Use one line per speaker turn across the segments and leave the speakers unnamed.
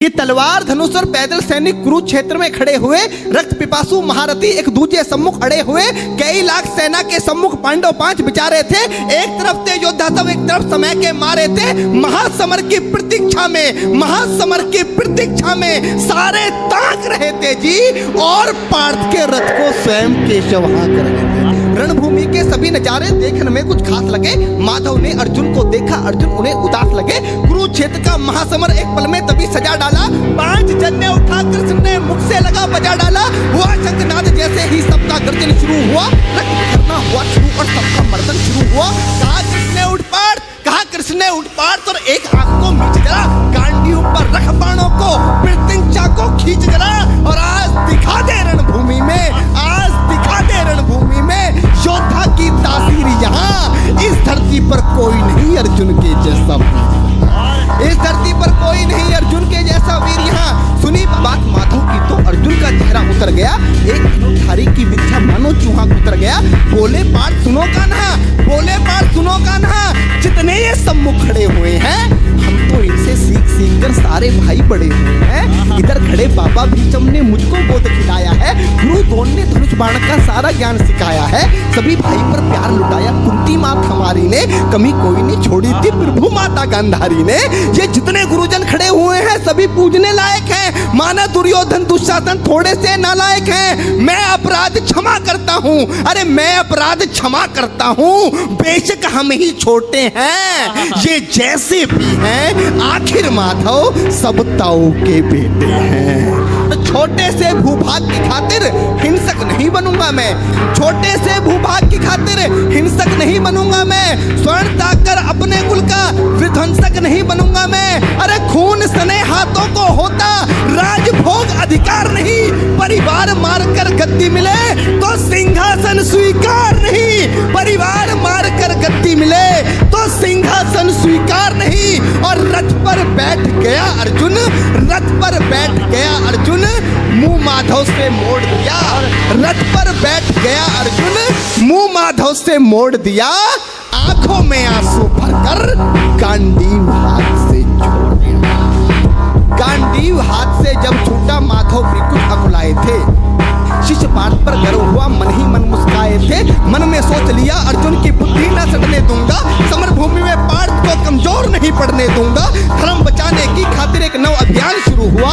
कि तलवार धनुष और पैदल सैनिक कुरुक्षेत्र में खड़े हुए, रक्त पिपासु महारथी एक दूजे सम्मुख खड़े हुए, कई लाख सेना के सम्मुख पांडव 5 बिचारे थे। एक तरफ थे योद्धा सब, एक तरफ समय के मारे थे। महासमर की प्रतीक्षा में, महासमर की प्रतीक्षा में सारे ताक रहे थे जी, और पार्थ के रथ को स्वयं केशव हाँक रहे थे। रणभूमि के सभी नजारे देखने में कुछ खास लगे। माधव ने अर्जुन को देखा, अर्जुन उन्हें उदास लगे। कुरुक्षेत्र का महासमर एक पल में तभी सजा डाला। 5 जन्य उठा कृष्ण ने मुख से लगा बजा डाला। हुआ शंखनाद जैसे ही सबका गर्जन शुरू हुआ, रक्त बिखरना हुआ शुरू और सबका मर्दन शुरू हुआ। कहा कृष्ण ने उठ पार्थ, कहा कृष्ण ने उठ पार्थ, और एक हाथ को नीचे जरा गांडियों पर रख बाणों को, प्रत्यंचा को खींच जरा, और आज दिखा दे रणभूमि में, आज दिखा दे रणभूमि में योद्धा की तासीर। यहाँ इस धरती पर कोई नहीं अर्जुन के जैसा वीर, इस धरती पर कोई नहीं अर्जुन के जैसा वीर। यहाँ सुनी बात माधव की तो अर्जुन का चेहरा उतर गया। एक धनुधारी की विद्या मानो चूहा उतर गया। बोले पार्थ सुनो कान्हा, बोले पार्थ सुनो कान्हा, जितने ये सम्मुख खड़े हुए हैं, हम तो इनसे सीख सीख कर सारे भाई बड़े हुए हैं। इधर खड़े बाबा भीष्म ने मुझको बोध खिलाया है, गुरु द्रोण ने धनुष बाण का सारा ज्ञान सिखाया है, सभी भाई पर प्यार लुटाया कुंती माता हमारी ने, कमी कोई नहीं छोड़ी थी प्रभु माता गांधारी ने। ये जितने गुरुजन खड़े हुए हैं सभी पूजने लायक हैं। माना दुर्योधन दुशासन थोड़े से नालायक हैं। मैं अपराध क्षमा करता हूँ, अरे मैं अपराध क्षमा करता हूँ, बेशक हम ही छोटे हैं, ये जैसे भी हैं आखिर माधव सब ताऊ के बेटे हैं। छोटे से भूभाग की खातिर हिंसक नहीं बनूंगा मैं, छोटे से भूभाग की खातिर हिंसक नहीं बनूंगा मैं, स्वर्ण ताकर अपने कुल का विध्वंसक नहीं बनूंगा मैं। अरे खून सने हाथों को होता राजभोग अधिकार नहीं, परिवार मारकर गद्दी मिले तो सिंहासन स्वीकार नहीं, परिवार मारकर गद्दी मिले तो सिंहासन स्वीकार नहीं। और रथ पर बैठ गया अर्जुन, रथ पर बैठ गया अर्जुन, मुंह माधव से मोड़ दिया, रथ पर बैठ गया अर्जुन, मुंह माधव से मोड़ दिया, आंखों में आंसू भरकर गांडीव हाथ से छोड़ दिया। गांडीव हाथ से जब छूटा माधव बिल्कुल अकुलाए थे। शिष्य पार्थ पर गर्व हुआ, मन ही मन मुस्काए थे। मन में सोच लिया अर्जुन की बुद्धि न सड़ने दूंगा, समर भूमि में पार्थ को कमजोर नहीं पड़ने दूंगा। धर्म बचाने की खातिर एक नव अभियान शुरू हुआ।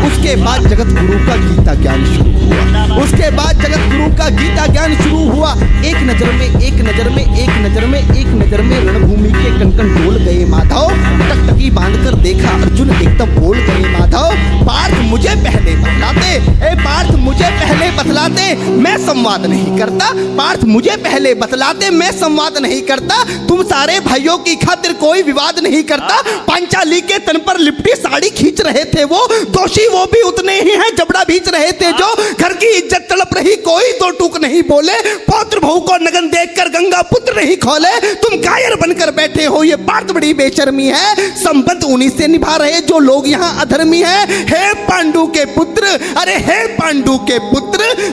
उसके बाद जगत गुरु का गीता ज्ञान शुरू हुआ, उसके बाद जगत गुरु का गीता ज्ञान शुरू हुआ। एक नजर में, एक नजर में, एक नजर में, एक नजर में रणभूमि के कण-कण डोल गए माधव। टकटकी बांधकर देखा अर्जुन, एकदम बोल गए माधव, पार्थ मुझे पहले बतलाते, ए पार्थ मुझे पहले बतलाते, मैं संवाद नहीं करता, पार्थ मुझे पहले बतलाते, मैं संवाद नहीं करता। तुम सारे भाइयों की खातिर कोई विवाद नहीं करता। पांचाली के तन पर लिपटी साड़ी खींच रहे थे वो, दोषी वो भी उतने ही हैं, जबड़ा भींच रहे थे जो। घर की इज्जत तड़प रही, कोई दो टूक नहीं बोले। पौत्र बहू को नगन देखकर गंगा पुत्र नहीं खोले। तुम कायर बनकर बैठे हो, ये पार्थ बड़ी बेशर्मी है। संबंध उन्हीं से निभा रहे जो लोग यहाँ अधर्मी हैं। हे पांडु के पुत्र, अरे हे पांडु के पुत्र,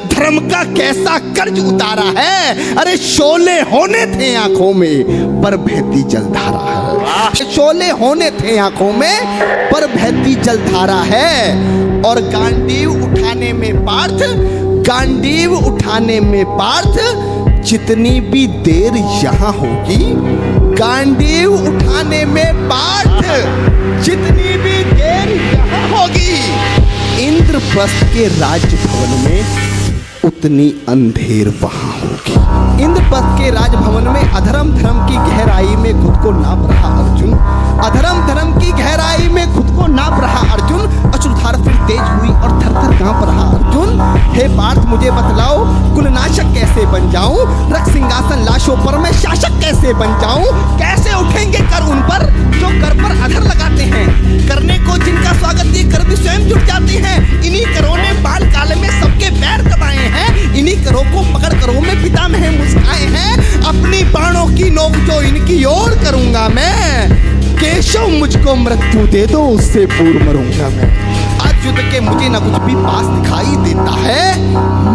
धर्म का कैसा कर्ज उतारा है। अरे शोले होने थे आंखों में पर बहती जलधारा है, शोले होने थे आंखों में पर बहती जलधारा है। और गांडीव उठाने में पार्थ, गांडीव उठाने में पार्थ जितनी भी देर यहाँ होगी, गांडीव उठाने में पार्थ जितनी भी देर यहाँ होगी, इंद्रप्रस्थ के राजभवन में उतनी अंधेर वहां होगी। इंद्रप्रस्थ के राजभवन में अधर्म धर्म की गहराई में खुद को नाप रहा अर्जुन, अधर्म धर्म की गहराई में खुद को नाप रहा अर्जुन। अश्रुधारा फिर तेज हुई और थर थर कांप रहा अर्जुन। हे पार्थ मुझे बतलाओ, कुलनाशक कैसे बन जाऊं, रक्त सिंहासन लाशों पर मैं शासक कैसे बन जाऊं। कैसे उठेंगे कर उन पर जो कर पर अधर लगाते हैं, करने को जिनका स्वागत ये कर भी स्वयं जुट जाते हैं। इन्हीं करों ने बाल काल में सबके पैर दबाए हैं, इन्हीं करों को पकड़ करों में पितामह मुस्काए हैं। अपनी बाणों की नोक जो इनकी ओर करूंगा मैं, केशव मुझको मृत्यु दे दो उससे पूर्व मरूंगा मैं। आज युद्ध के मुझे न कुछ भी पास दिखाई देता है,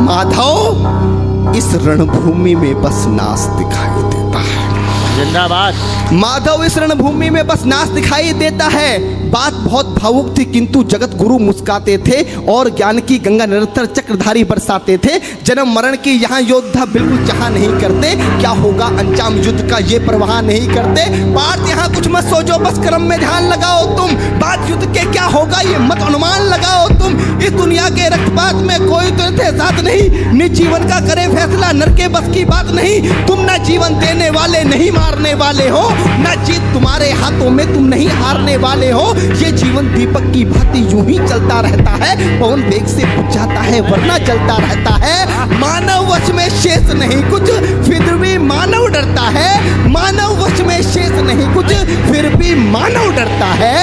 माधव इस रणभूमि में बस नाश दिखाई देता है।
जिंदाबाद।
माधव इस रणभूमि में बस नाश दिखाई देता है। बात बहुत भावुक थी, किंतु जगत गुरु मुस्काते थे और ज्ञान की गंगा निरंतर चक्रधारी बरसाते थे। जन्म मरण की यहाँ योद्धा बिल्कुल चाह नहीं करते, क्या होगा अंजाम युद्ध का ये परवाह नहीं करते। बात यहाँ कुछ मत सोचो, बस कर्म में ध्यान लगाओ तुम, बात युद्ध के क्या होगा ये मत अनुमान लगाओ तुम। इस दुनिया के रक्तपात में कोई तो साथ नहीं, निज जीवन का करे फैसला, नर के बस की बात नहीं। तुम ना जीवन देने वाले नहीं मारने वाले हो, ना जीत तुम्हारे हाथों में, तुम नहीं हारने वाले हो। ये जीवन दीपक की भांति यूं ही चलता रहता है, पवन वेग से बुझ जाता है वरना चलता रहता है। मानव वश में शेष नहीं कुछ, फिर भी मानव डरता है। मानव वश में शेष नहीं कुछ, फिर भी मानव डरता है।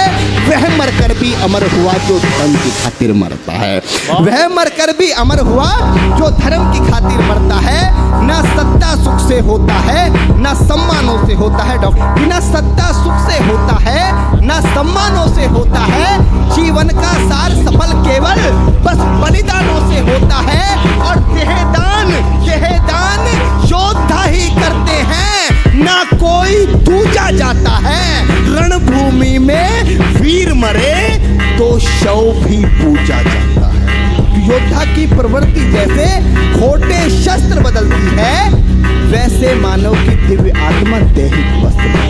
वह मरकर भी अमर हुआ जो धर्म की खातिर मरता है। वह मरकर भी अमर हुआ जो धर्म की खातिर मरता है। ना सत्ता सुख से होता है, ना सम्मानों से होता है डॉक्टर, ना सत्ता सुख से होता है, ना सम्मानों से होता है। जीवन का सार सफल केवल बस बलिदानों से होता है। और देहदान योद्धा ही करते हैं, ना कोई दूजा जाता है। रणभूमि में वीर मरे तो शव भी पूजा जाता है। योद्धा की प्रवृत्ति जैसे खोटे शस्त्र बदलती है, वैसे मानव की दिव्य आत्मा दैहिक वस्त्र।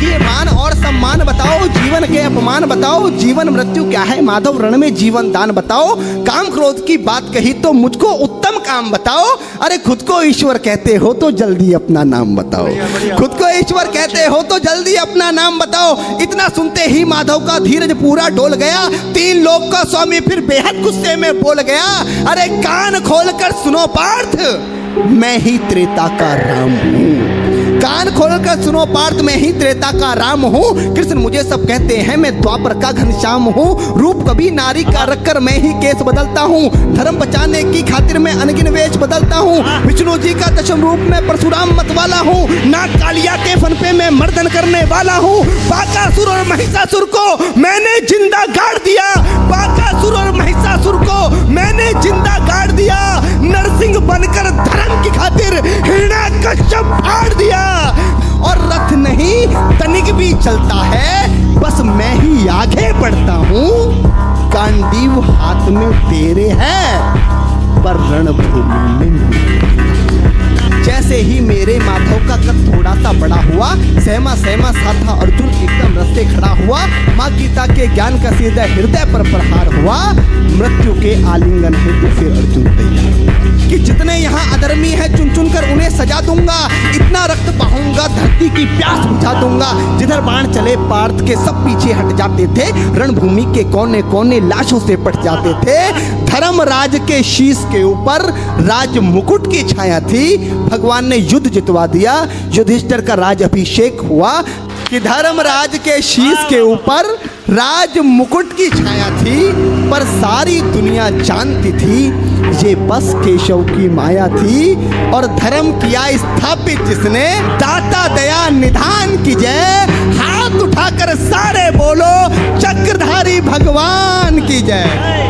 ये मान और सम्मान बताओ, जीवन के अपमान बताओ, जीवन मृत्यु क्या है माधव रण में जीवन दान बताओ। काम क्रोध की बात कही तो मुझको उत्तम काम बताओ। अरे खुद को ईश्वर कहते हो तो जल्दी अपना नाम बताओ। खुद को ईश्वर कहते हो तो जल्दी अपना नाम बताओ। इतना सुनते ही माधव का धीरज पूरा डोल गया। तीन लोक का स्वामी फिर बेहद गुस्से में बोल गया, अरे कान खोलकर सुनो पार्थ, मैं ही त्रेता का राम हूँ। कान खोलकर सुनो पार्थ, मैं ही त्रेता का राम हूँ। कृष्ण मुझे सब कहते हैं, मैं द्वापर का घनश्याम हूँ। रूप कभी नारी का रखकर मैं ही केस बदलता हूँ। धर्म बचाने की खातिर मैं अनगिन वेश बदलता हूँ। विष्णु जी का दशम रूप में परशुराम मतवाला हूँ। नाग कालिया के फन पे मैं मर्दन करने वाला हूँ। बाकासुर और महिषासुर को मैंने जिंदा गाड़ दिया। बाकासुर और महिषासुर को मैंने जिंदा गाड़ दिया। नरसिंह बनकर धर्म की खातिर हिरण्यकश्यप फाड़ दिया। और रथ नहीं तनिक भी चलता है, बस मैं ही आगे बढ़ता हूँ। गांडीव हाथ में तेरे है, पर रणभूमि में नहीं। जैसे ही मेरे माधव का कद थोड़ा सा बड़ा हुआ, सहमा सा था अर्जुन एकदम रस्ते खड़ा हुआ। माँ गीता के ज्ञान का सीधा हृदय पर प्रहार हुआ। मृत्यु के आलिंगन है तो फिर अर्जुन तैयार हुआ कि जितने यहाँ अधर्मी है चुन चुन कर उन्हें सजा दूंगा। इतना रक्त बहाऊंगा धरती की प्यास बुझा दूंगा। जिधर बाण चले पार्थ के सब पीछे हट जाते थे। रणभूमि के कोने कोने लाशों से पट जाते थे। धर्मराज के शीश के ऊपर राज मुकुट की छाया थी। भगवान ने युद्ध जितवा दिया। युधिष्ठिर का राज अभिषेक हुआ कि धर्मराज के शीश के ऊपर राज मुकुट की छाया थी। पर सारी दुनिया जानती थी ये बस केशव की माया थी। और धर्म किया स्थापित जिसने, दाता दया निधान की जय। हाथ उठाकर सारे बोलो चक्रधारी भगवान की जय।